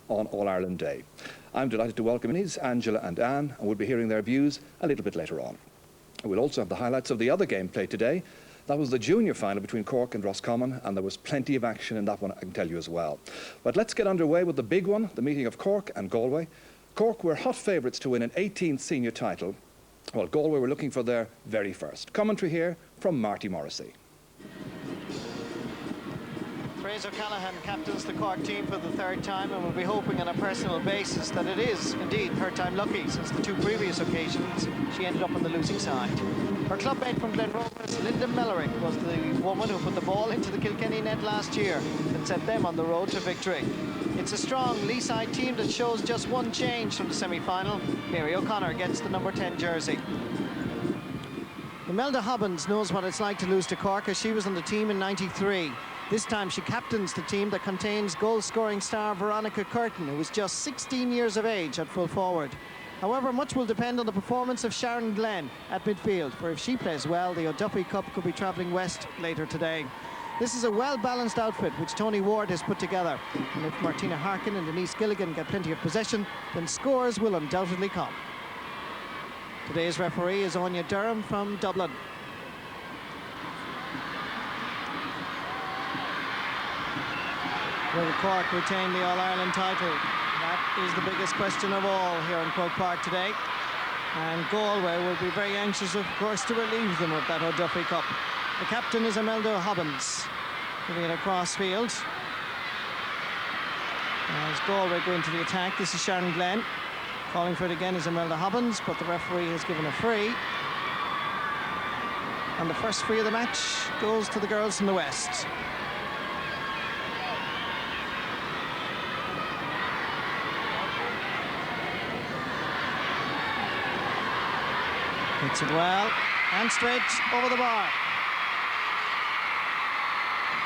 on All-Ireland Day. I'm delighted to welcome Innies, Angela and Anne, and we'll be hearing their views a little bit later on. We'll also have the highlights of the other game played today. That was the junior final between Cork and Roscommon, and there was plenty of action in that one, I can tell you as well. But let's get underway with the big one, the meeting of Cork and Galway. Cork were hot favourites to win an 18th senior title, while Galway were looking for their very first. Commentary here from Marty Morrissey. Fraser Callahan captains the Cork team for the third time and will be hoping on a personal basis that it is indeed third time lucky, since the two previous occasions she ended up on the losing side. Her clubmate from Glenrovers, Linda Mellerick, was the woman who put the ball into the Kilkenny net last year and set them on the road to victory. It's a strong Leeside team that shows just one change from the semi-final. Mary O'Connor gets the number 10 jersey. Imelda Hobbins knows what it's like to lose to Cork, as she was on the team in '93. This time she captains the team that contains goal-scoring star Veronica Curtin, who is just 16 years of age at full forward. However, much will depend on the performance of Sharon Glenn at midfield, for if she plays well, the O'Duffy Cup could be travelling west later today. This is a well-balanced outfit which Tony Ward has put together, and if Martina Harkin and Denise Gilligan get plenty of possession, then scores will undoubtedly come. Today's referee is Anya Durham from Dublin. Will Cork retain the All-Ireland title? That is the biggest question of all here in Croke Park today. And Galway will be very anxious, of course, to relieve them of that O'Duffy Cup. The captain is Imelda Hobbins, giving it across field. As Galway go into the attack, this is Sharon Glenn. Calling for it again is Imelda Hobbins, but the referee has given a free. And the first free of the match goes to the girls from the west. Hits it well, and straight over the bar.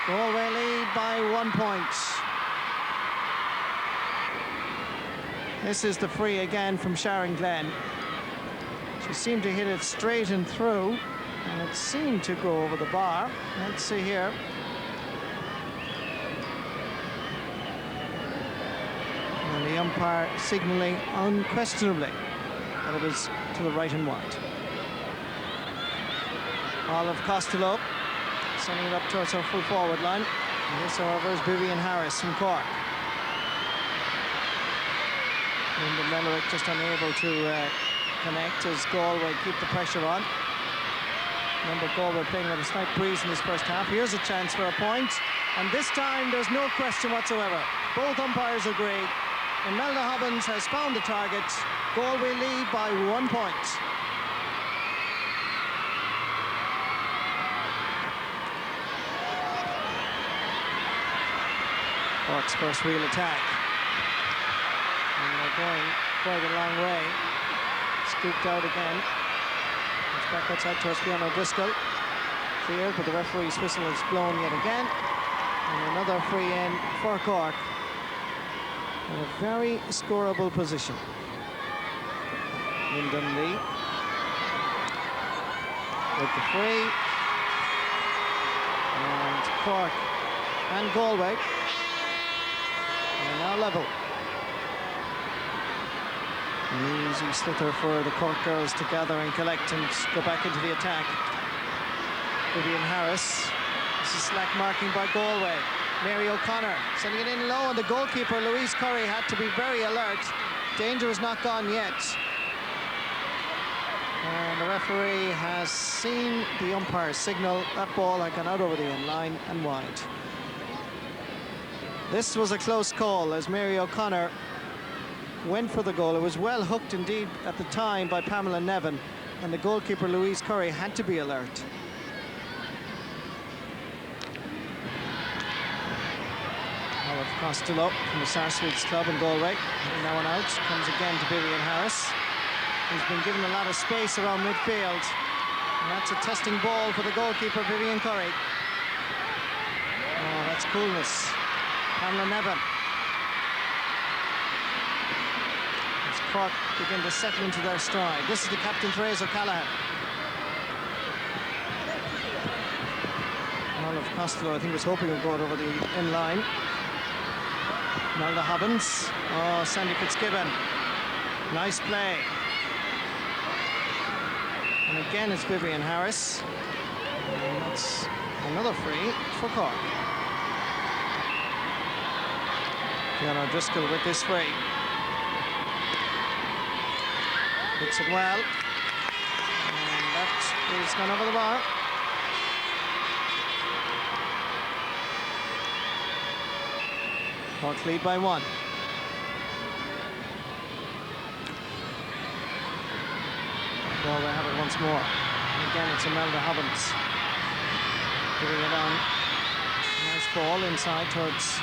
Galway lead by 1 point. This is the free again from Sharon Glenn. She seemed to hit it straight and through, and it seemed to go over the bar. Let's see here. And the umpire signalling unquestionably that it was to the right and wide. Olive Costello sending it up towards her full forward line. And this, however, is Vivian Harris from Cork. Linda Mellerick just unable to connect as Galway keep the pressure on. Remember, Galway playing with a slight breeze in this first half. Here's a chance for a point, and this time there's no question whatsoever. Both umpires agree. Imelda Hobbins has found the target. Galway lead by 1 point. Cork's first real attack. And they're going quite a long way. Scooped out again. It's back outside towards Fiona O'Driscoll. Cleared, but the referee's whistle is blown yet again. And another free in for Cork. In a very scoreable position. Lyndon Lee with the free. And Cork and Galway are now level. An easy sliotar for the Cork girls to gather and collect and go back into the attack. Vivian Harris. This is slack marking by Galway. Mary O'Connor sending it in low, and the goalkeeper Louise Curry had to be very alert. Danger is not gone yet. And the referee has seen the umpire's signal. That ball had gone out over the end line and wide. This was a close call as Mary O'Connor went for the goal. It was well hooked indeed at the time by Pamela Nevin, and the goalkeeper Louise Curry had to be alert. Olive Costello from the Sarsfields Club in Galway. And now one out, comes again to Vivian Harris, who's been given a lot of space around midfield. And that's a testing ball for the goalkeeper Vivian Curry. Oh, that's coolness. Pamela Nevin. As Cork begin to settle into their stride. This is the captain, Therese O'Callaghan. Olive Costello, I think, was hoping to go it over the in line. Melda Hobbins. Oh, Sandy Fitzgibbon. Nice play. And again it's Vivian Harris. And that's another free for Cork. Fiona O'Driscoll with this free. Hits it well. And that is gone over the bar. Cork lead by 1. Galway have it once more. And again, it's Imelda Hobbins. Giving it on. Nice ball inside towards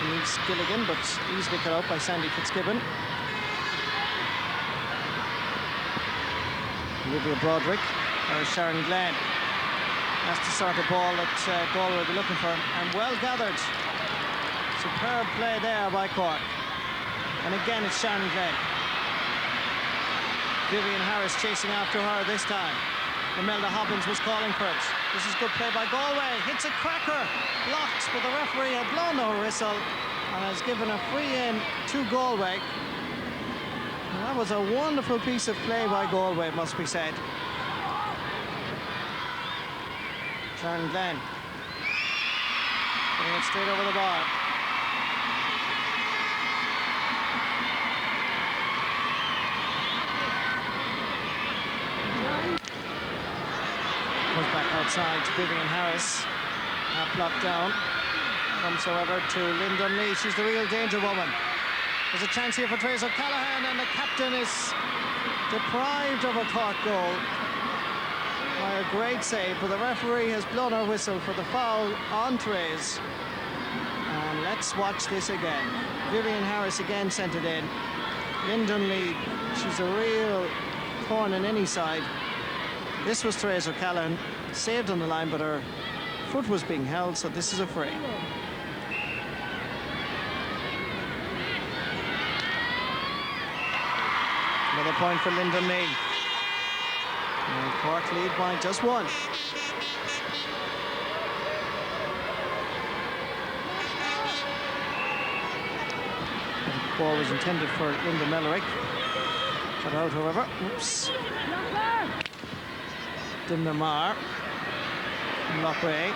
Denise Gilligan, but easily cut out by Sandy Fitzgibbon. Olivia Broderick, or Sharon Glenn. That's the sort of ball that Galway will be looking for, and well gathered. Superb play there by Cork. And again, it's Sharon Glenn. Vivian Harris chasing after her this time. Imelda Hobbins was calling for it. This is good play by Galway. Hits a cracker, blocked, but the referee had blown her whistle and has given a free in to Galway. And that was a wonderful piece of play by Galway, it must be said. Sharon Glenn putting it straight over the bar. Goes back outside to Vivian Harris. Not blocked down. Comes, however, to Lynn Dunlea. She's the real danger woman. There's a chance here for Therese O'Callaghan, and the captain is deprived of a Cork goal by a great save, but the referee has blown her whistle for the foul on Therese. And let's watch this again. Vivian Harris again sent it in. Lynn Dunlea, she's a real thorn in any side. This was Therese O'Callaghan, saved on the line, but her foot was being held, so this is a free. Another point for Lynn Dunlea. And Cork lead by just 1. The ball was intended for Linda Mellerick. Cut out, however. Oops. Dimna Marr. Lochway.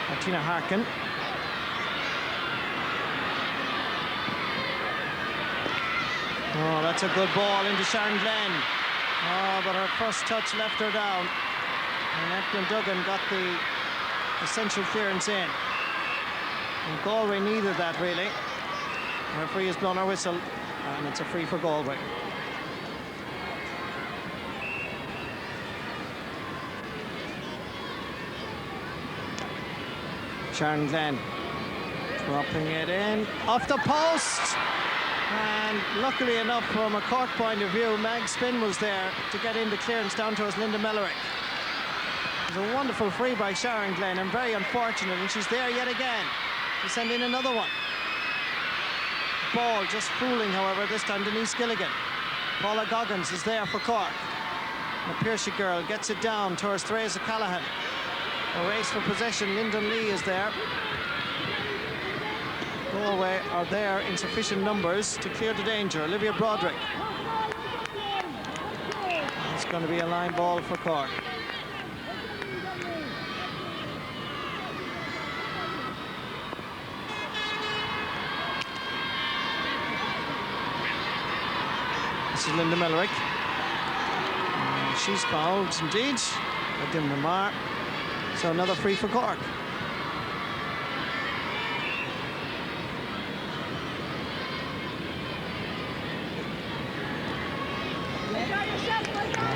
Martina Harkin. Oh, that's a good ball into Sharon Glenn. Oh, but her first touch left her down. And Evelyn Duggan got the essential clearance in. And Galway needed that, really. The referee has blown her whistle, and it's a free for Galway. Sharon Glenn dropping it in off the post, and luckily enough from a Cork point of view, Meg Spinn was there to get in the clearance down towards Linda Mellerick. It was a wonderful free by Sharon Glenn, and very unfortunate, and she's there yet again to send in another one. Ball just fooling, however, this time Denise Gilligan. Paula Goggins is there for Cork. The Piercy girl gets it down towards Therese O'Callaghan. A race for possession. Lyndon Lee is there. Galway are there in sufficient numbers to clear the danger. Olivia Broderick. It's going to be a line ball for Cork. This is Linda Mellerick. She's fouled indeed by Dimna Marr. So another free for Cork.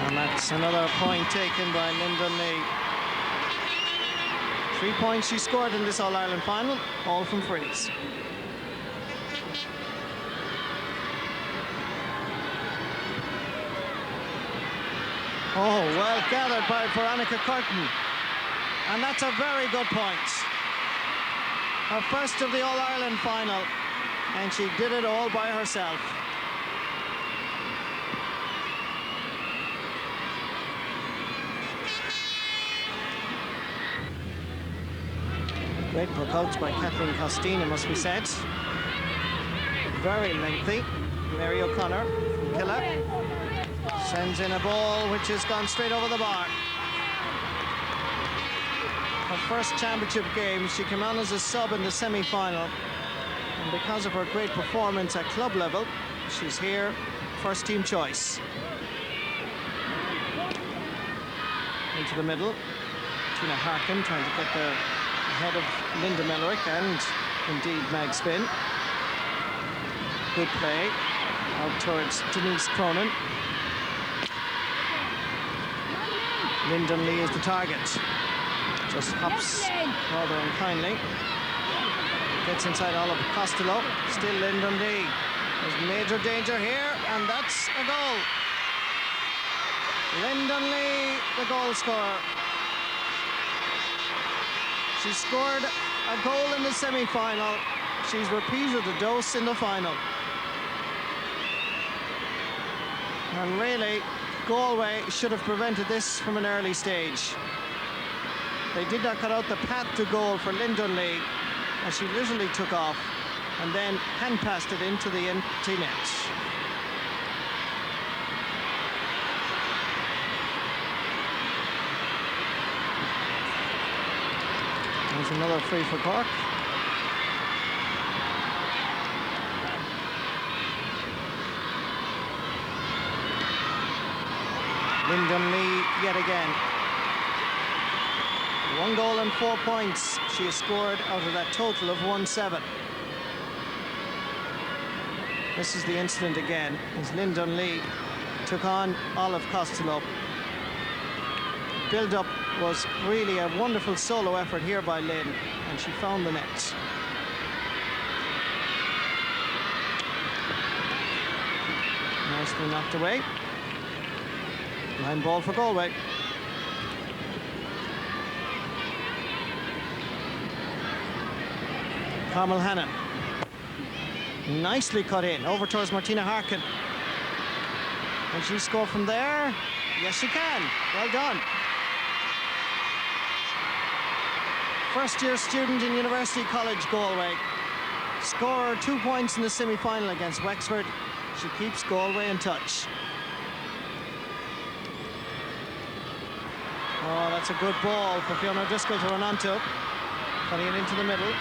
And that's another point taken by Lyndon Lee. 3 points she scored in this All-Ireland final, all from frees. Oh, well gathered by Veronica Curtin. And that's a very good point. Her first of the All-Ireland final, and she did it all by herself. Great puck outs by Kathleen Costin, it must be said. Very lengthy. Mary O'Connor from Killa sends in a ball which has gone straight over the bar. Her first championship game, she came on as a sub in the semi-final, and because of her great performance at club level, she's here, first team choice. Into the middle, Tina Harkin trying to get the head of Linda Mellerick and indeed Mag Spin. Good play out towards Denise Cronin. Lyndon Lee is the target. Just hops rather unkindly. Gets inside Olive Costello. Still Lyndon Lee. There's major danger here, and that's a goal. Lyndon Lee, the goal scorer. She scored a goal in the semi-final. She's repeated the dose in the final. And really, Galway should have prevented this from an early stage. They did not cut out the path to goal for Lyndon Lee, as she literally took off and then hand-passed it into the empty net. There's another free for Cork. Lyndon Lee yet again. 1 goal and 4 points she has scored out of that total of 1-7. This is the incident again, as Lyndon Lee took on Olive Costello. Build-up was really a wonderful solo effort here by Lynn, and she found the net. Nicely knocked away. Line ball for Galway. Carmel Hannon. Nicely cut in, over towards Martina Harkin. Can she score from there? Yes, she can. Well done. First-year student in University College Galway. Scorer 2 points in the semi-final against Wexford. She keeps Galway in touch. Oh, that's a good ball for Fiona Driscoll to run onto. Cutting it into the middle.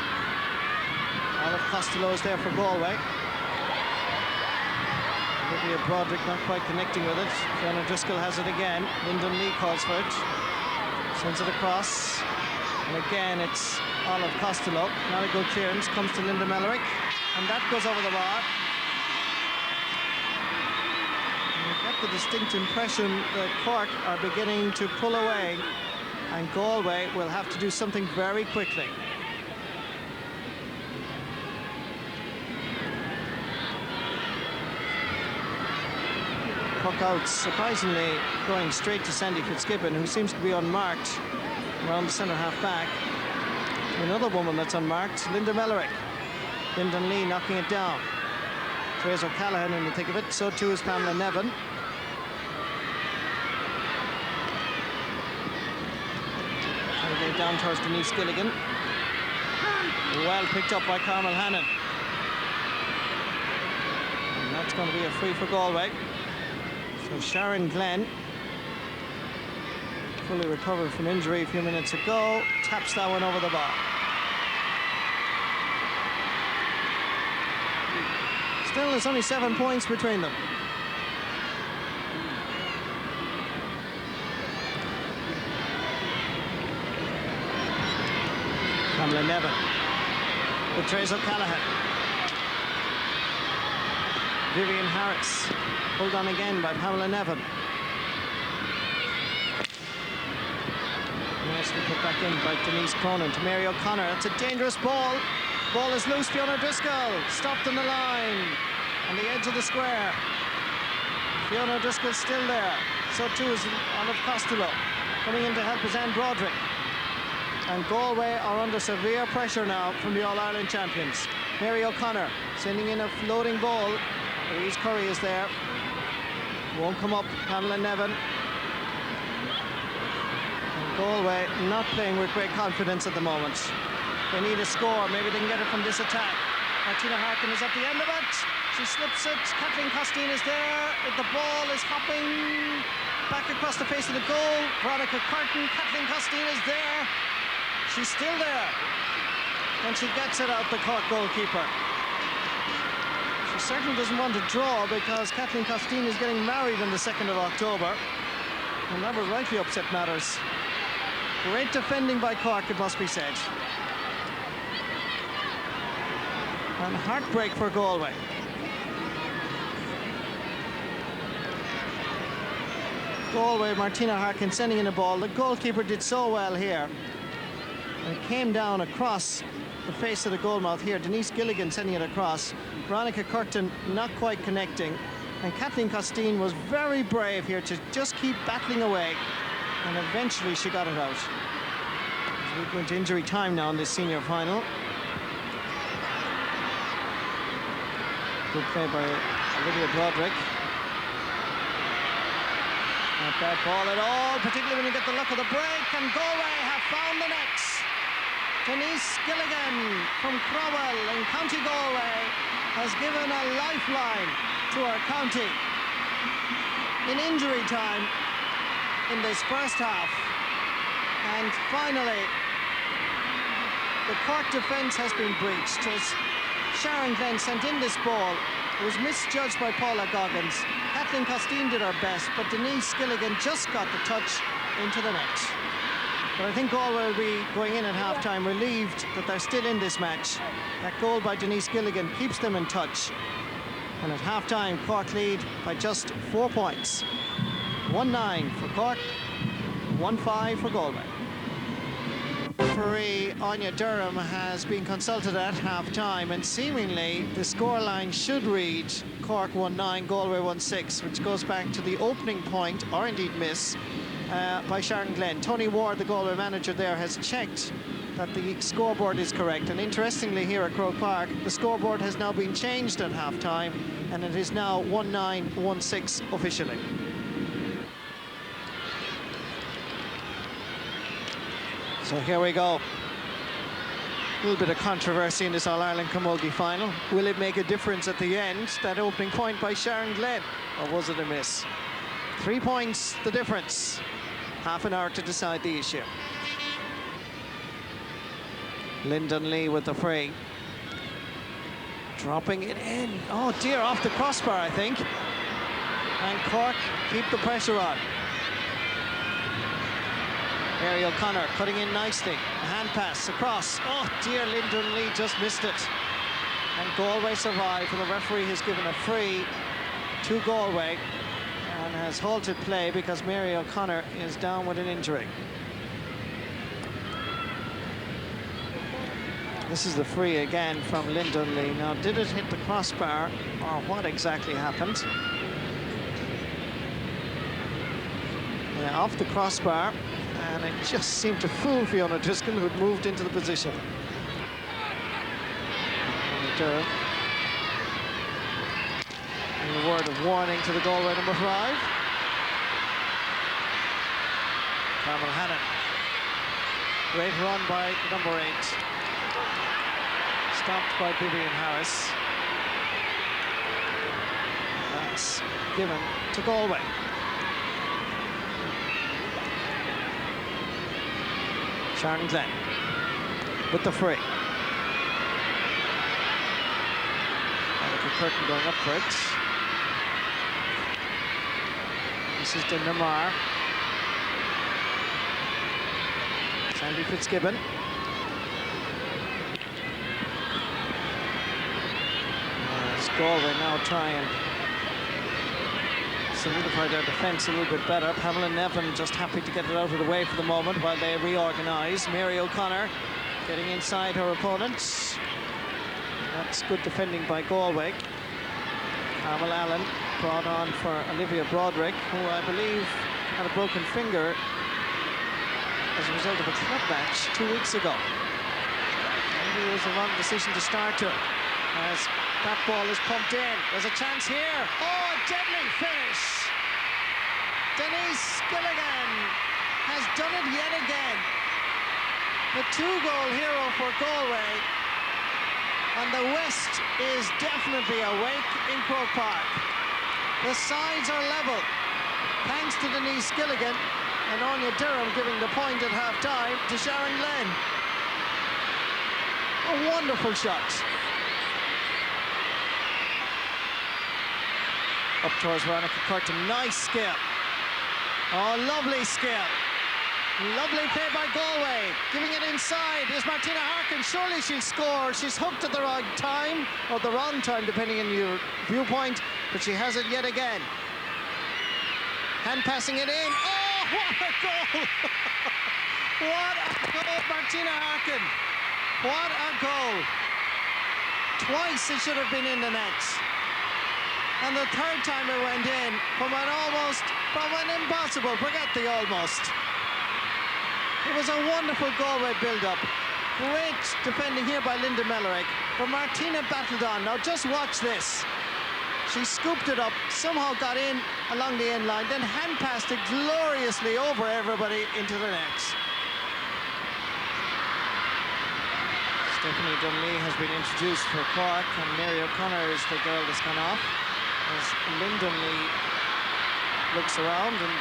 Olive Costello is there for Galway. Olivia Broderick not quite connecting with it. Fiona Driscoll has it again. Lyndon Lee calls for it. Sends it across. And again, it's Olive Costello. Not a good clearance. Comes to Linda Mellerick. And that goes over the bar. And you get the distinct impression that Cork are beginning to pull away. And Galway will have to do something very quickly. Puck out, surprisingly going straight to Sandy Fitzgibbon, who seems to be unmarked around the centre half back. Another woman that's unmarked, Linda Mellerick. Lyndon Lee knocking it down. Therese O'Callaghan in the thick of it, so too is Pamela Nevin. Trying to get it down towards Denise Gilligan. Well picked up by Carmel Hannon. And that's going to be a free for Galway. So Sharon Glenn, fully recovered from injury a few minutes ago, taps that one over the bar. Still, there's only 7 points between them. Pamela Nevin with Therese O'Callaghan. Vivian Harris, pulled on again by Pamela Nevin. Nicely put back in by Denise Cronin to Mary O'Connor. That's a dangerous ball. Ball is loose. Fiona Driscoll stopped on the line on the edge of the square. Fiona Driscoll still there. So too is Olive Costello. Coming in to help is Anne Broderick. And Galway are under severe pressure now from the All-Ireland champions. Mary O'Connor sending in a floating ball. Louise Curry is there. Won't come up. Pamela Nevin. And Galway not playing with great confidence at the moment. They need a score. Maybe they can get it from this attack. Martina Harkin is at the end of it. She slips it. Kathleen Costin is there. The ball is hopping back across the face of the goal. Veronica Curtin. Kathleen Costin is there. She's still there. And she gets it out, the Cork goalkeeper. She certainly doesn't want to draw because Kathleen Costin is getting married on the 2nd of October. And that would rightly upset matters. Great defending by Cork, it must be said. And heartbreak for Galway. Galway, Martina Harkin sending in a ball. The goalkeeper did so well here. And it came down across the face of the goalmouth here. Denise Gilligan sending it across. Veronica Curtin not quite connecting. And Kathleen Costin was very brave here to just keep battling away. And eventually she got it out. As we go into injury time now in this senior final. Good play by Olivia Broderick. Not bad ball at all, particularly when you get the look of the break. And Galway have found the nets. Denise Gilligan from Crowell in County Galway has given a lifeline to our county in injury time in this first half. And finally, the Cork defence has been breached as Sharon Glenn sent in this ball. It was misjudged by Paula Goggins. Kathleen Costin did her best, but Denise Gilligan just got the touch into the net. But I think Galway will be going in at half-time relieved that they're still in this match. That goal by Denise Gilligan keeps them in touch. And at half-time, Cork lead by just 4 points. 1-9 for Cork, 1-5 for Galway. Referee Anya Durham has been consulted at half-time, and seemingly the scoreline should read Cork 1-9, Galway 1-6, which goes back to the opening point, or indeed miss, by Sharon Glenn. Tony Ward, the Galway manager there, has checked that the scoreboard is correct. And interestingly, here at Croke Park, the scoreboard has now been changed at half-time, and it is now 1-9, 1-6 officially. So here we go. A little bit of controversy in this All-Ireland Camogie final. Will it make a difference at the end, that opening point by Sharon Glenn, or was it a miss? 3 points, the difference. Half an hour to decide the issue. Lyndon Lee with the free. Dropping it in. Oh dear, off the crossbar, I think. And Cork keep the pressure on. Mary O'Connor cutting in nicely. A hand pass across. Oh dear, Lyndon Lee just missed it. And Galway survived, and the referee has given a free to Galway and has halted play because Mary O'Connor is down with an injury. This is the free again from Lyndon Lee. Now, did it hit the crossbar, or what exactly happened? Yeah, off the crossbar, and it just seemed to fool Fiona Driscoll, who had moved into the position. And a word of warning to the Galway number 5. Carmel Hannon. Great run by number 8. Stopped by Vivian Harris. That's given to Galway. Sharon Glenn with the free. Veronica Curtin going up for it. This is to Namar. Sandy Fitzgibbon. As Galway now try and solidify their defence a little bit better. Pamela Nevin just happy to get it out of the way for the moment while they reorganise. Mary O'Connor getting inside her opponents. That's good defending by Galway. Carmel Allen brought on for Olivia Broderick, who I believe had a broken finger as a result of a club match 2 weeks ago. Maybe it was the wrong decision to start her as that ball is pumped in. There's a chance here. Oh, a deadly finish. Denise Gilligan has done it yet again. the 2-goal hero for Galway. And the West is definitely awake in Croke Park. The sides are level, thanks to Denise Gilligan and Anya Durham giving the point at half-time to Sharon Glenn. A wonderful shot. Up towards Veronica Curtin, nice skill. Oh, lovely skill. Lovely play by Galway. Giving it inside is Martina Harkin. Surely she'll score. She's hooked at the wrong time, or the wrong time, depending on your viewpoint, but she has it yet again. Hand passing it in. Oh, what a goal! What a goal, Martina Harkin. What a goal. Twice it should have been in the net. And the third time it went in from an impossible, forget the almost. It was a wonderful Galway build-up. Great defending here by Linda Mellerick. But Martina battled on. Now just watch this. She scooped it up, somehow got in along the end line, then hand passed it gloriously over everybody into the net. Stephanie Dunlea has been introduced for Cork, and Mary O'Connor is the girl that's gone off. As Lynn Dunlea looks around, and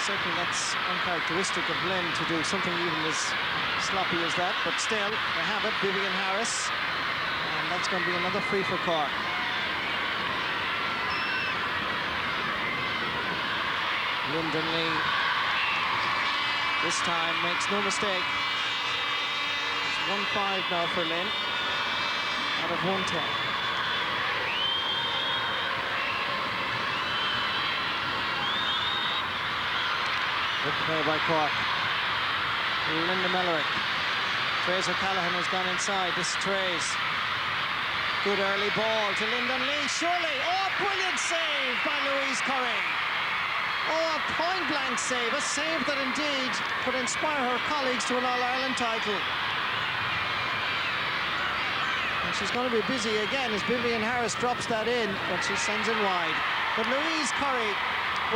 certainly that's uncharacteristic of Lynn to do something even as sloppy as that, but still, they have it, Vivian Harris, and that's going to be another free for Cork. Lynn Dunlea this time makes no mistake. It's 1-5 now for Lynn out of 110. Good play by Cork. Linda Mellerick. Trace O'Callaghan has gone inside. This is Trace. Good early ball to Lynn Dunlea. Surely. Oh, brilliant save by Louise Curry. Oh, a point-blank save. A save that indeed could inspire her colleagues to an All-Ireland title. And she's going to be busy again as Vivian Harris drops that in, but she sends it wide. But Louise Curry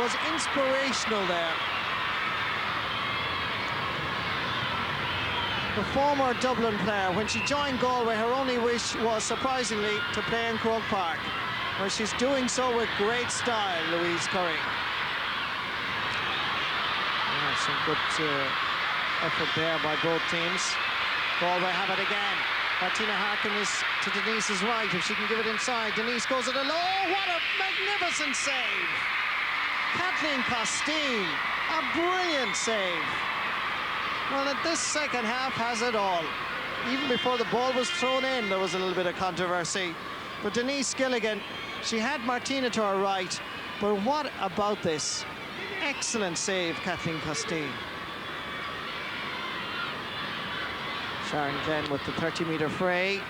was inspirational there. The former Dublin player, when she joined Galway, her only wish was, surprisingly, to play in Croke Park, where she's doing so with great style, Louise Curry. Yeah, some good effort there by both teams. Galway have it again. Martina Harkin is to Denise's right, if she can give it inside. Denise goes it alone. Oh, what a magnificent save! Kathleen Costine, a brilliant save. Well, at this second half has it all. Even before the ball was thrown in, there was a little bit of controversy. But Denise Gilligan, she had Martina to her right. But what about this? Excellent save, Kathleen Costine. Sharon Glenn with the 30-metre fray.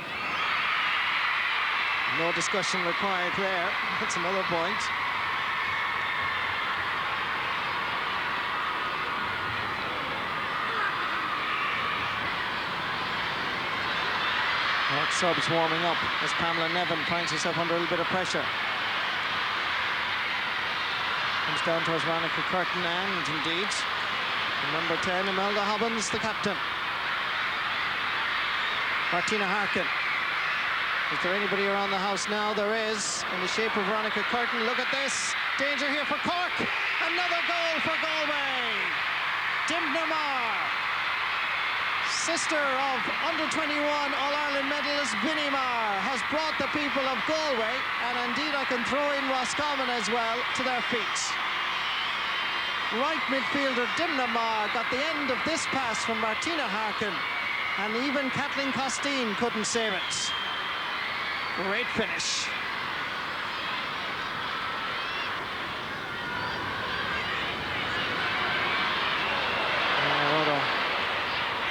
No discussion required there. That's another point. Subs warming up as Pamela Nevin finds herself under a little bit of pressure. Comes down towards Veronica Curtin, and indeed, number 10, Imelda Hobbins, the captain. Martina Harkin. Is there anybody around the house now? There is, in the shape of Veronica Curtin. Look at this. Danger here for Cork. Another goal for Galway. Dimna Marr, sister of under-21 All-Ireland medalist Vinnie Marr, has brought the people of Galway, and indeed I can throw in Roscommon as well, to their feet. Right midfielder Dimna Marr got the end of this pass from Martina Harkin, and even Kathleen Costine couldn't save it. Great finish.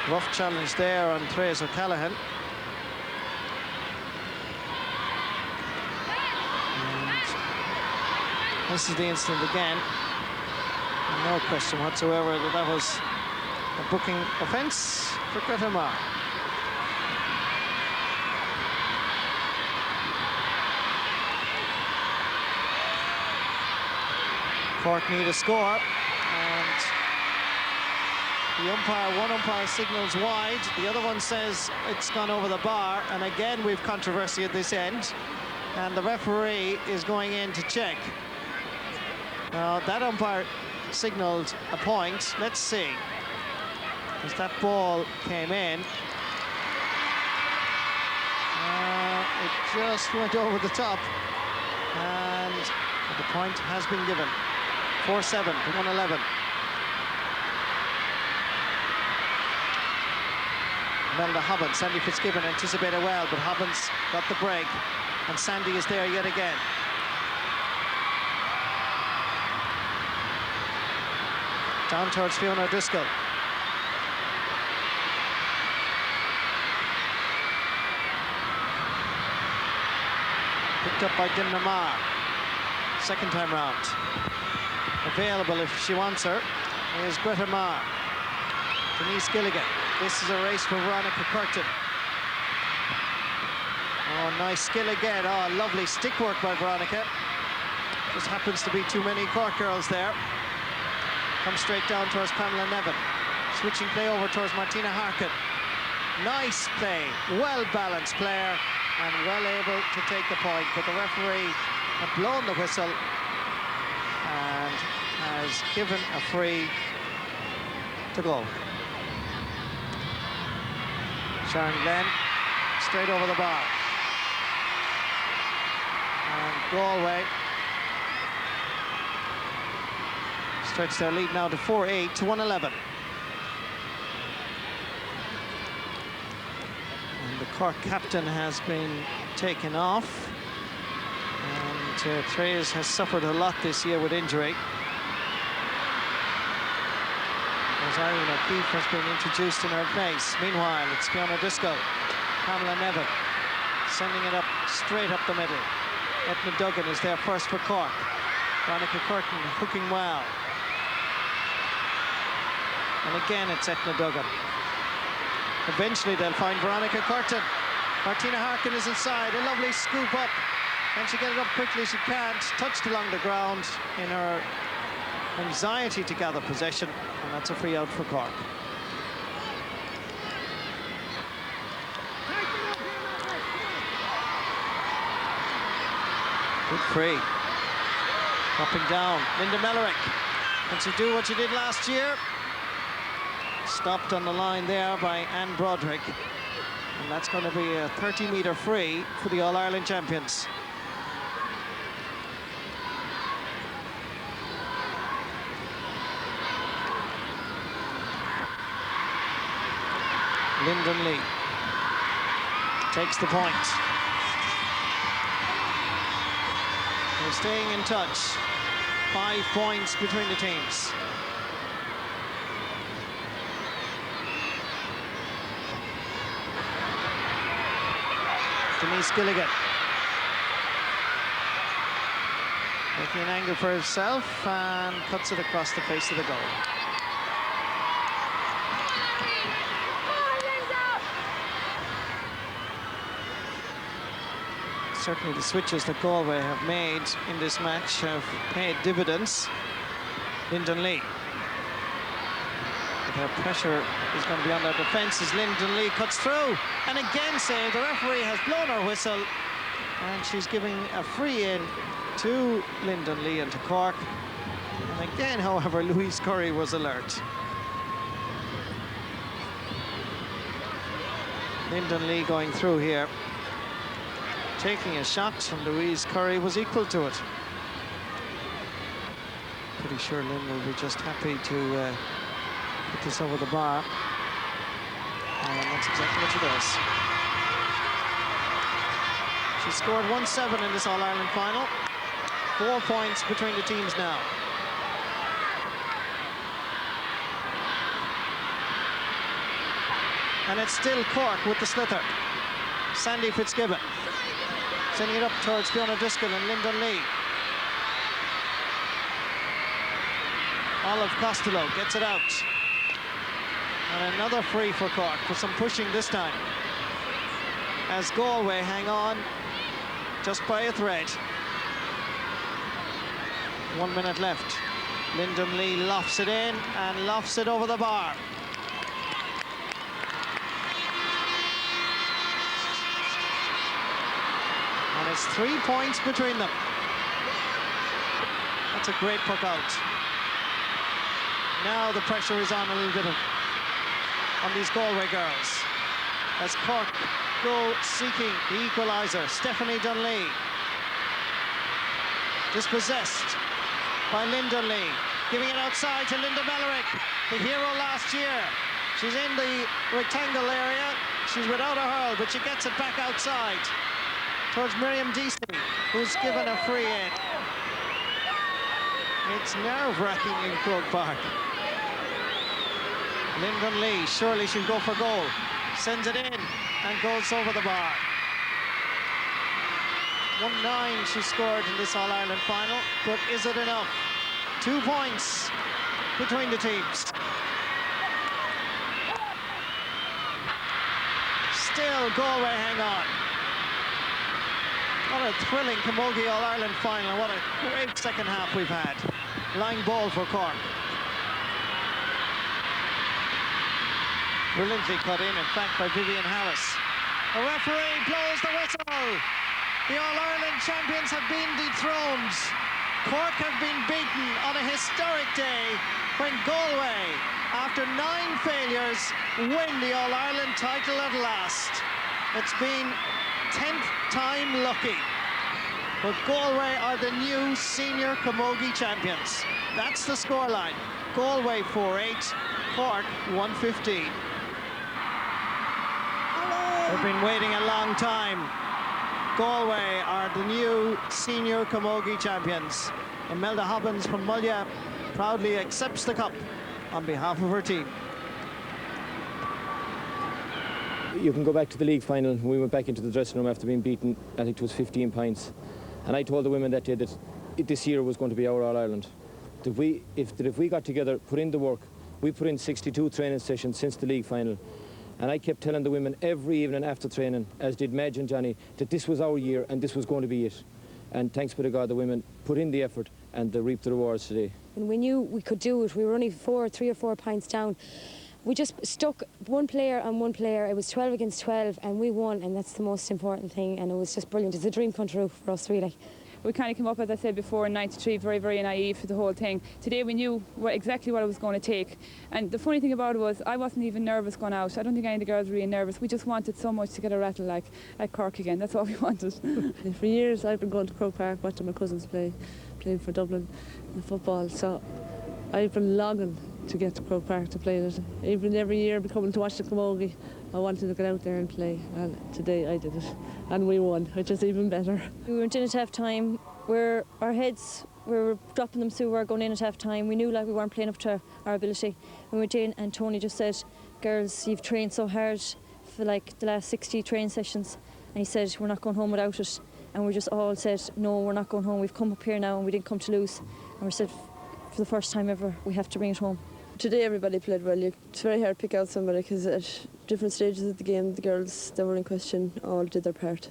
Rough challenge there on Trace O'Callaghan. And this is the instant again. No question whatsoever that that was a booking offence for Greta Marr. Cork need a score, and One umpire signals wide, the other one says it's gone over the bar, and again we've controversy at this end, and the referee is going in to check. Now that umpire signaled a point. Let's see, as that ball came in, it just went over the top, and the point has been given. 4-7 to 111. Melda Hobbins, Sandy Fitzgibbon anticipated well, but Hobbins got the break, and Sandy is there yet again. Down towards Fiona O'Driscoll. Picked up by Dimna Marr. Second time round. Available if she wants her is Greta Marr. Denise Gilligan. This is a race for Veronica Curtin. Oh, nice skill again. Oh, lovely stick work by Veronica. Just happens to be too many Cork girls there. Comes straight down towards Pamela Nevin. Switching play over towards Martina Harkin. Nice play, well-balanced player, and well able to take the point. But the referee had blown the whistle and has given a free to go. Sharon Glenn straight over the bar. And Galway stretch their lead now to 4-8 to 111. And the Cork captain has been taken off. And Therese has suffered a lot this year with injury. As Irene O'Keefe has been introduced in her place. Meanwhile, it's Fiona O'Driscoll, Pamela Nevin, sending it up straight up the middle. Etna Duggan is there first for Cork. Veronica Curtin hooking well. And again, it's Etna Duggan. Eventually, they'll find Veronica Curtin. Martina Harkin is inside. A lovely scoop up. Can she get it up quickly? She can't. Touched along the ground in her anxiety to gather possession. And that's a free out for Cork. Good free. Dropping down. Linda Mellerick. Can she do what she did last year? Stopped on the line there by Anne Broderick. And that's going to be a 30-metre free for the All-Ireland champions. Lyndon Lee takes the point. They're staying in touch. 5 points between the teams. Denise Gilligan making an angle for herself and cuts it across the face of the goal. Certainly the switches that Galway have made in this match have paid dividends. Lyndon Lee. But their pressure is going to be on their defence as Lyndon Lee cuts through. And again saved. The referee has blown her whistle. And she's giving a free in to Lyndon Lee and to Cork. And again, however, Louise Curry was alert. Lyndon Lee going through here. Taking a shot, and Louise Curry was equal to it. Pretty sure Lynn will be just happy to put this over the bar. And that's exactly what she does. She scored 1-7 in this All-Ireland final. 4 points between the teams now. And it's still Cork with the slither. Sandy Fitzgibbon. Sending it up towards Fiona O'Driscoll and Lyndon Lee. Olive Costello gets it out. And another free for Cork for some pushing this time. As Galway hang on just by a thread. 1 minute left. Lyndon Lee lofts it in and lofts it over the bar. There's 3 points between them. That's a great puck out. Now the pressure is on a little bit on these Galway girls as Cork go seeking the equaliser. Stephanie Dunlea, dispossessed by Lynn Dunlea, giving it outside to Linda Mellerick, the hero last year. She's in the rectangle area. She's without a hurl, but she gets it back outside towards Miriam Deasy, who's given a free in. It's nerve-wracking in Croke Park. Lyndon Lee, surely she'll go for goal. Sends it in and goes over the bar. 1-9 she scored in this All-Ireland final, but is it enough? 2 points between the teams. Still Galway hang on. What a thrilling Camoige All-Ireland final. What a great second half we've had. Line ball for Cork. Brilliantly cut in fact, by Vivian Hallis. The referee blows the whistle. The All-Ireland champions have been dethroned. Cork have been beaten on a historic day when Galway, after 9 failures, win the All-Ireland title at last. It's been 10th time lucky. But Galway are the new senior Camogie champions. That's the scoreline. Galway 4-8, Cork 1-15. They've been waiting a long time. Galway are the new senior Camogie champions. Imelda Hobbins from Mulla proudly accepts the cup on behalf of her team. You can go back to the league final. We went back into the dressing room after being beaten, I think it was 15 points. And I told the women that day that this year was going to be our All-Ireland. If we got together, put in the work, we put in 62 training sessions since the league final. And I kept telling the women every evening after training, as did Madge and Johnny, that this was our year and this was going to be it. And thanks be to God, the women put in the effort and they reaped the rewards today. And we knew we could do it. We were only 3 or 4 points down. We just stuck one player on one player. It was 12 against 12 and we won, and that's the most important thing, and it was just brilliant. It's a dream come true for us, really. We kind of came up, as I said before, in '93, very, very naive for the whole thing. Today we knew exactly what it was going to take. And the funny thing about it was, I wasn't even nervous going out. I don't think any of the girls were really nervous. We just wanted so much to get a rattle like at Cork again. That's all we wanted. For years I've been going to Croke Park watching my cousins playing for Dublin in football. So I've been longing to get to Croke Park to play it. Even every year coming to watch the Camogie, I wanted to get out there and play, and today I did it, and we won, which is even better. We went in at half time where our heads, we were dropping them, so we were going in at half time. We knew like we weren't playing up to our ability. We went in and Tony just said, girls, you've trained so hard for like the last 60 training sessions, and he said we're not going home without it. And we just all said, no, we're not going home. We've come up here now and we didn't come to lose. And we said, for the first time ever, we have to bring it home. Today everybody played well. It's very hard to pick out somebody because at different stages of the game, the girls that were in question all did their part.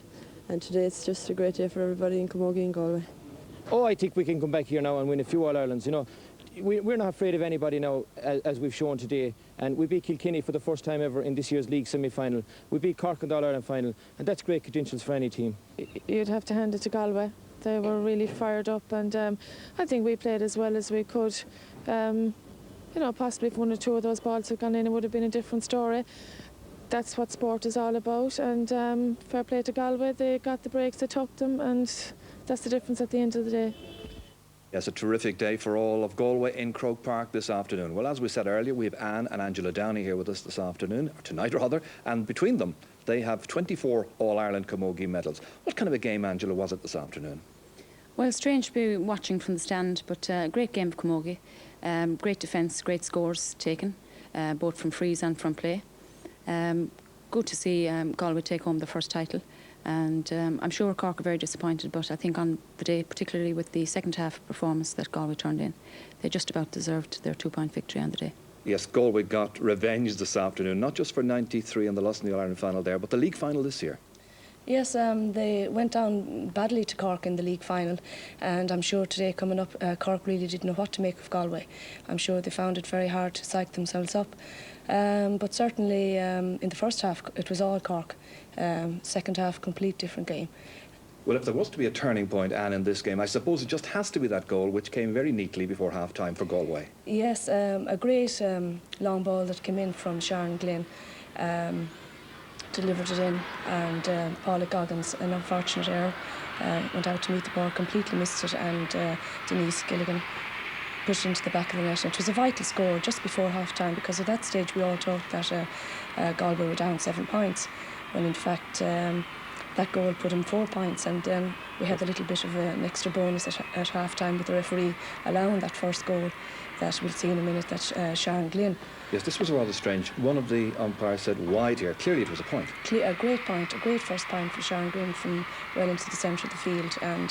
And today it's just a great day for everybody in Camogie and Galway. Oh, I think we can come back here now and win a few All-Irelands. You know, we're not afraid of anybody now, as we've shown today. And we beat Kilkenny for the first time ever in this year's league semi-final. We beat Cork in the All-Ireland final, and that's great credentials for any team. You'd have to hand it to Galway. They were really fired up, and I think we played as well as we could. You know, possibly if 1 or 2 of those balls had gone in, it would have been a different story. That's what sport is all about, and fair play to Galway. They got the breaks, they took them, and that's the difference at the end of the day. Yes, a terrific day for all of Galway in Croke Park this afternoon. Well, as we said earlier, we have Anne and Angela Downey here with us this afternoon, or tonight rather, and between them, they have 24 All-Ireland Camogie medals. What kind of a game, Angela, was it this afternoon? Well, strange to be watching from the stand, but great game of Camogie. Great defence, great scores taken, both from frees and from play. Good to see Galway take home the first title, and I'm sure Cork are very disappointed, but I think on the day, particularly with the second half performance that Galway turned in, they just about deserved their 2-point victory on the day. Yes, Galway got revenge this afternoon, not just for '93 and the loss in the All-Ireland final there, but the league final this year. Yes, they went down badly to Cork in the league final, and I'm sure today coming up, Cork really didn't know what to make of Galway. I'm sure they found it very hard to psych themselves up. But certainly in the first half it was all Cork. Second half, complete different game. Well, if there was to be a turning point, Anne, in this game, I suppose it just has to be that goal, which came very neatly before half-time for Galway. Yes, a great long ball that came in from Sharon Glynn. Delivered it in, and Paula Goggins, an unfortunate error, went out to meet the ball, completely missed it, and Denise Gilligan pushed into the back of the net. And it was a vital score just before half-time, because at that stage we all thought that Galway were down 7 points, when in fact that goal put him 4 points, and then we had a little bit of an extra bonus at half-time with the referee allowing that first goal that we'll see in a minute, that Sharon Glynn. Yes, this was rather strange. One of the umpires said wide here. Clearly it was a point. A great point, a great first point for Sharon Glynn from well into the centre of the field, and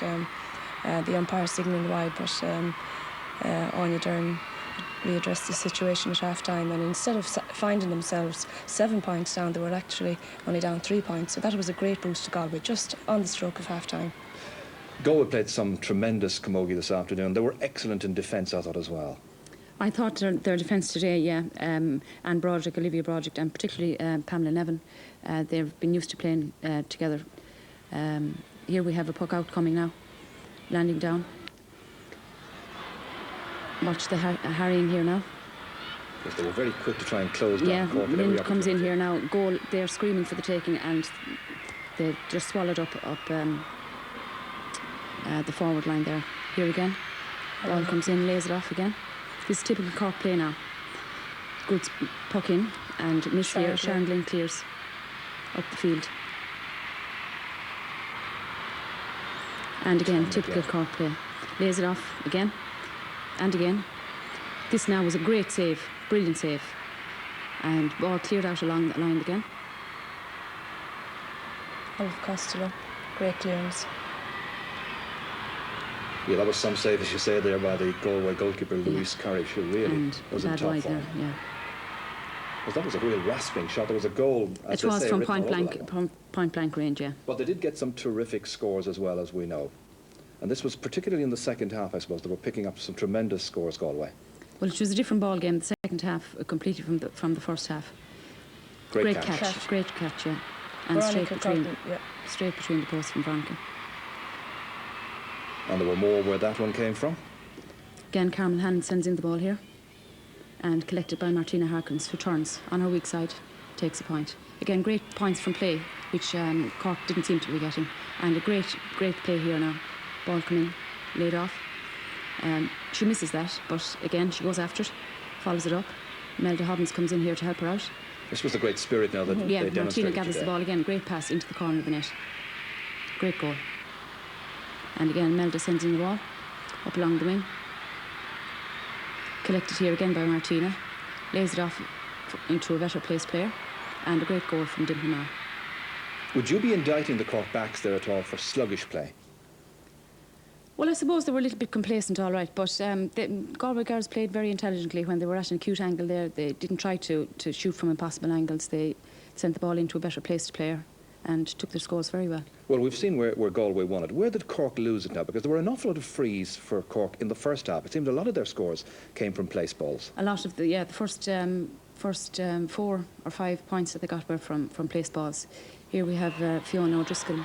the umpire signalling wide, but Anya Dern readdressed the situation at half-time, and instead of finding themselves 7 points down, they were actually only down 3 points. So that was a great boost to Galway just on the stroke of half-time. Galway played some tremendous camogie this afternoon. They were excellent in defence, I thought, as well. I thought their defence today, yeah, Anne Broderick, Olivia Broderick, and particularly Pamela Nevin, they've been used to playing together. Here we have a puck out coming now, landing down. Watch the harrying here now. Yes, they were very quick to try and close down. Yeah, Cork. Lind comes in here now. Goal, they're screaming for the taking, and they've just swallowed up the forward line there. Here again, ball comes in, lays it off again. This is typical Cork play now. Good puck in, and miss here. Sharon Glynn clears up the field. And again, typical Cork play. Lays it off again and again. This now was a great save, brilliant save. And ball cleared out along the line again. Olive Costello, great clearance. Yeah, that was some save, as you say, there by the Galway goalkeeper, Louise Curry. She really And was in bad top wide form. there, yeah. Well, that was a real rasping shot. There was a goal. It was from point blank range, yeah. But they did get some terrific scores as well, as we know. And this was particularly in the second half, I suppose. They were picking up some tremendous scores, Galway. Well, it was a different ball game. The second half, completely from the first half. Great catch, yeah. And straight between the posts from Veronica. And there were more where that one came from. Again, Carmel Hannon sends in the ball here, and collected by Martina Harkins, who turns on her weak side, takes a point. Again, great points from play, which Cork didn't seem to be getting. And a great play here now. Ball coming, laid off. She misses that, but again, she goes after it, follows it up. Melda Hobbins comes in here to help her out. This was the great spirit now that they demonstrated. Martina gathers today. the ball again, great pass into the corner of the net. Great goal. And again, Melda sends in the ball, up along the wing. Collected here again by Martina. Lays it off into a better placed player. And a great goal from Dimhamar. Would you be indicting the Cork backs there at all for sluggish play? Well, I suppose they were a little bit complacent, all right, but the Galway girls played very intelligently when they were at an acute angle there. They didn't try to shoot from impossible angles. They sent the ball into a better placed player and took their scores very well. Well, we've seen where Galway won it. Where did Cork lose it now? Because there were an awful lot of frees for Cork in the first half. It seemed a lot of their scores came from place balls. A lot of the first 4 or 5 points that they got were from place balls. Here we have Fiona O'Driscoll.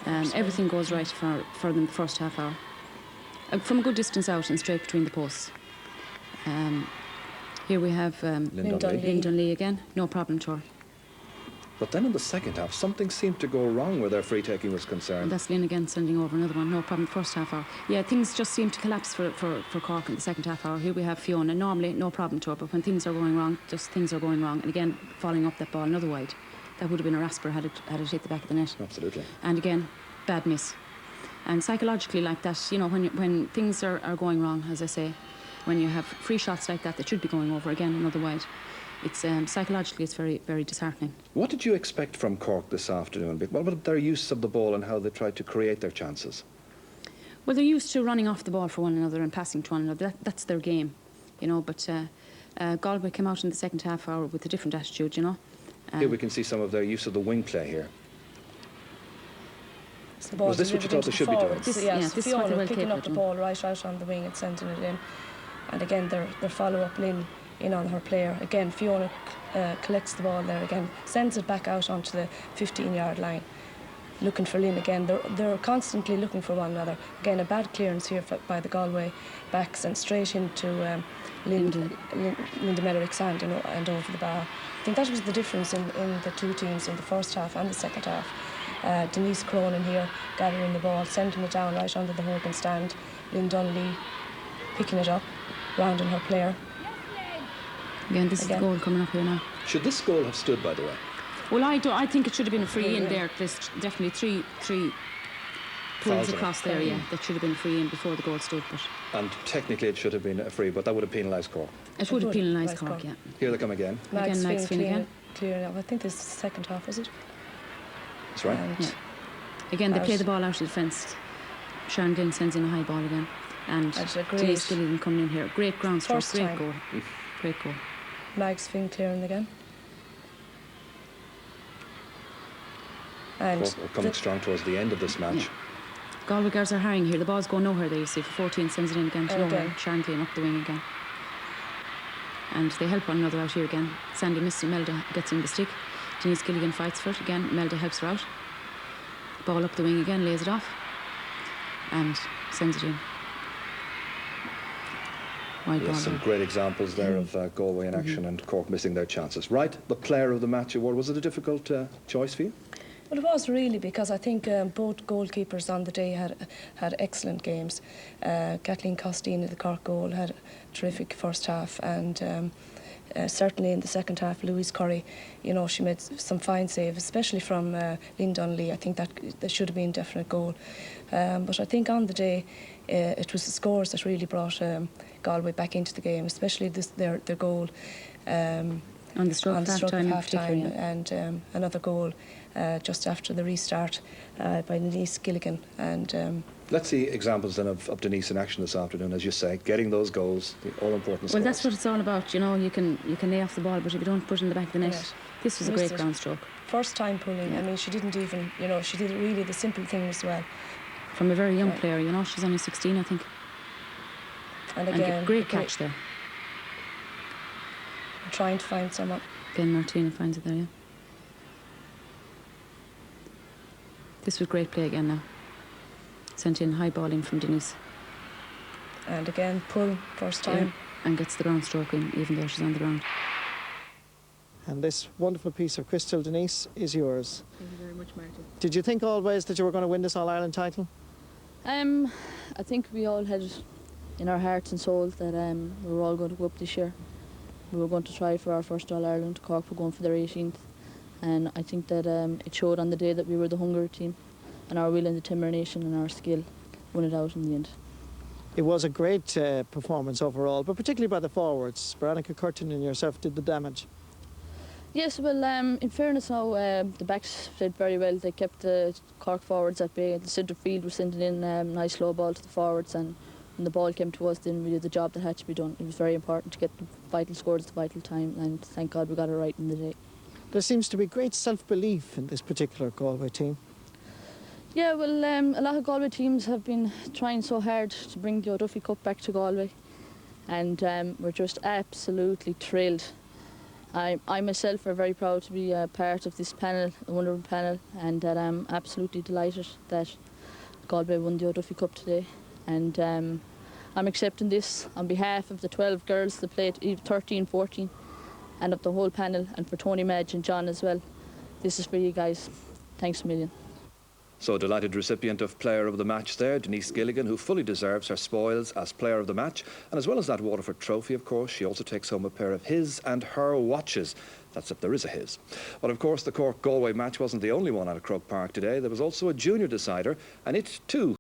Everything goes right for them the first half hour. From a good distance out and straight between the posts. Here we have Lynn Dunlea again, no problem to her. But then in the second half, something seemed to go wrong where their free taking was And concerned. that's Lynn again sending over another one, no problem first half hour. Yeah, things just seem to collapse for Cork in the second half hour. Here we have Fiona, normally no problem to her, but when things are going wrong, just things are going wrong. And again, following up that ball another wide. That would have been a rasper had it hit the back of the net. Absolutely. And again, bad miss. And psychologically like that, you know, when things are going wrong, as I say, when you have free shots like that should be going over again another wide, it's psychologically it's very, very disheartening. What did you expect from Cork this afternoon? What about their use of the ball and how they tried to create their chances? Well, they're used to running off the ball for one another and passing to one another. That's their game, you know, but Galway came out in the second half hour with a different attitude, you know. Here we can see some of their use of the wing play here. Was this what you thought they should be doing? This Yes, is what Fiona they're well picking up the capable ball right out on the wing and sending it in. And again, their follow-up in on her player. Again, Fiona collects the ball there again, sends it back out onto the 15-yard line. looking for Lynn again. They're constantly looking for one another. Again, a bad clearance here by the Galway backs and straight into Linda Mellerick's hand and over the bar. I think that was the difference in the two teams in the first half and the second half. Denise Cronin here gathering the ball, sending it down right under the Hogan stand. Lynn Donnelly picking it up, rounding her player. Again, this is the goal coming up here now. Should this goal have stood, by the way? Well, I think it should have been a free in there. There's definitely three pulls across there, yeah. That should have been a free in before the goal stood. But And technically it should have been a free, but that would have penalised Cork. it would have penalised Cork, yeah. Here they come again. Max Finn again. Clear now. I think this is the second half, is it? That's right. And Yeah. Again, they play the ball out of the defence. Sharon Glynn sends in a high ball again. And That's a great- Denise Gilligan coming in here. Great ground stroke, First great time. goal. Great goal. Mags Finn clearing again. And Cork are coming strong towards the end of this match. Yeah. Galway girls are harrying here. The ball's going nowhere there, you see. 14 sends it in again to And nowhere. again. Sharon Glynn up the wing again. And they help one another out here again. Sandy misses, Melda gets in the stick. Denise Gilligan fights for it again. Melda helps her out. Ball up the wing again, lays it off. And sends it in. Wide ball. Yes, some great examples there of Galway in action and Cork missing their chances. Right, the Player of the Match award, was it a difficult choice for you? well, it was really, because I think both goalkeepers on the day had excellent games. Kathleen Costin, the Cork goal, had a terrific first half, and certainly in the second half, Louise Curry, you know, she made some fine saves, especially from Lynn Donnelly. I think that should have been a definite goal. But I think on the day, it was the scores that really brought Galway back into the game, especially their goal On the stroke of half time, yeah. and another goal just after the restart by Denise Gilligan. And Let's see examples then of Denise in action this afternoon, as you say, getting those goals, the all-important Well, scores. that's what it's all about, you know. You can lay off the ball, but if you don't put it in the back of the net, Yes. this was a Missed great it. ground stroke. first time pulling, Yeah. I mean, she didn't even, you know, she did really the simple things well. From a very young Right. player, you know. She's only 16, I think. And And again, great catch there. trying to find someone. Again, Martina finds it there, yeah. This was great play again now. Sent in high ball in from Denise. And again, pull, first Yeah, time. and gets the ground stroke in, even though she's on the ground. And this wonderful piece of crystal, Denise, is yours. Thank you very much, Martin. Did you think always that you were going to win this All-Ireland title? I think we all had it in our hearts and souls that we were all going to go up this year. We were going to try for our first All-Ireland. Cork were going for their 18th. And I think that it showed on the day that we were the hungry team, and our will and determination and our skill won it out in the end. It was a great performance overall, but particularly by the forwards. Veronica Curtin and yourself did the damage. Yes, well, in fairness now, the backs did very well. They kept the Cork forwards at bay. The centre field was sending in nice low ball to the forwards, and when the ball came to us, then we did the job that had to be done. It was very important to get the vital scores at the vital time, and thank God we got it right in the day. There seems to be great self-belief in this particular Galway team. Yeah, well, a lot of Galway teams have been trying so hard to bring the O'Duffy Cup back to Galway, and we're just absolutely thrilled. I myself are very proud to be a part of this panel, a wonderful panel, and that I'm absolutely delighted that Galway won the O'Duffy Cup today. And I'm accepting this on behalf of the 12 girls that played 13, 14, and of the whole panel, and for Tony, Madge and John as well. This is for you guys. Thanks a million. So delighted recipient of Player of the Match there, Denise Gilligan, who fully deserves her spoils as Player of the Match. And as well as that Waterford trophy, of course, she also takes home a pair of his and her watches. That's if there is a his. But of course, the Cork-Galway match wasn't the only one at Croke Park today. There was also a junior decider, and it too